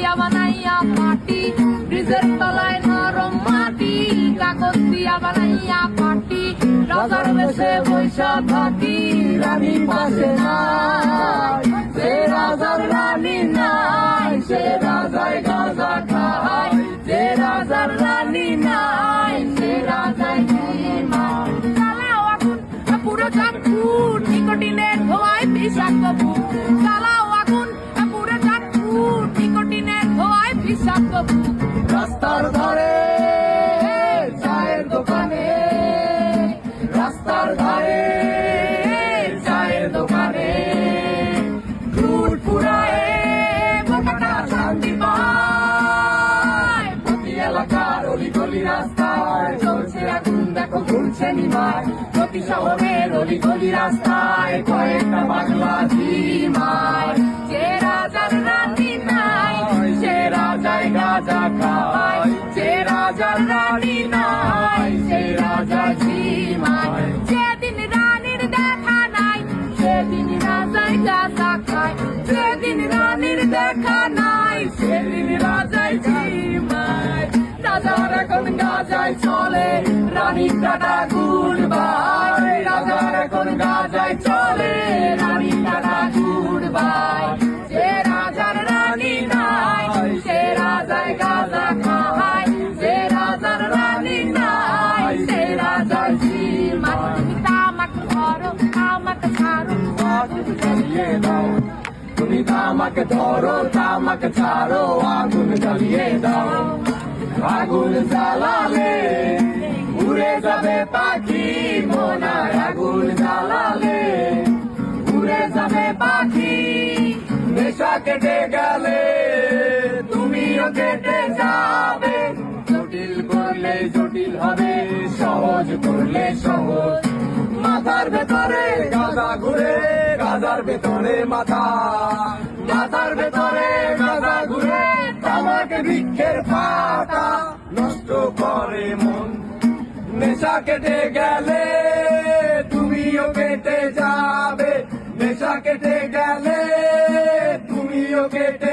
দিয়া বানাইয়া পাটি, ব্রিজের তলায় নরম মাটি, কাগজ দিয়া বানাইয়া পাটি, রাজার বেশে বৈশা থাকি, রানী পাশে নাই, সে রাজার রানী নাই, সে রাজায় গাঁজা খায়, যে রাজার রানী নাই, সে রাজায় ঘুমায়। চালাও আগুন পুরো চাঁদপুর, নিকোটিনের ধোঁয়ায় বিষাক্ত বুক, চালাও আগুন পুরো চাঁদপুর, নিকোটিনের ধোঁয়ায় বিষাক্ত বুক। রাস্তার ধারে চায়ের দোকানে, রাস্তার ধারে চায়ের দোকানে, ঘুর ফুরায় বোকাটা শান্তি পায়, প্রতি এলাকার অলি গলি রাস্তায় চলছে আগুন দেখো ঘুরছে নিমায়, প্রতি শহরের অলি গলি রাস্তায় কয়েকটা বাংলা ঝিমায়, যে রাজার রানী নাই, সে রাজায় গাঁজা খায়, যে রাজার রানী নাই, সে রাজা ঝিমায়। যেদিন রানীর দেখা নাই, সেদিন রাজায় গাঁজা খায়, যেদিন রানীর দেখা নাই, সেদিন রাজায় ঝিমায়। রাজার এখন গাঁজায় চলে, রানীর টাটা গুড বাই, রাজার এখন গাঁজায় চলে, রানীর টাটা গুড বাই। যে রাজার রানী নাই, সে রাজায় গাঁজা খায়, যে রাজার রানী নাই, সে রাজার ঝিমায়। তুমি তামাক ধরো, তামাক ছাড়ো, আগুন জ্বালিয়ে দাও, তুমি তামাক ধরো, তামাক ছাড়ো, আগুন জ্বালিয়ে দাও। আগুন জ্বালালে উড়ে যাবে পাখি, মনায় আগুন জ্বালালে উড়ে যাবে পাখি, নেশা কেটে গেলে তুমিও কেটে যাবে, জটিল করলে জটিল হবে, সহজ করলে সহজ। মাথার ভেতরে গাঁজা ঘুরে, গাঁজার ভেতরে মাথা, মাথার ভেতরে গাঁজা ঘুরে, তামাক বৃক্ষের পাতা নষ্ট করে মন, নেশা কেটে গেলে তুমিও কেটে যাবে, নেশা কেটে গেলে তুমিও কেটে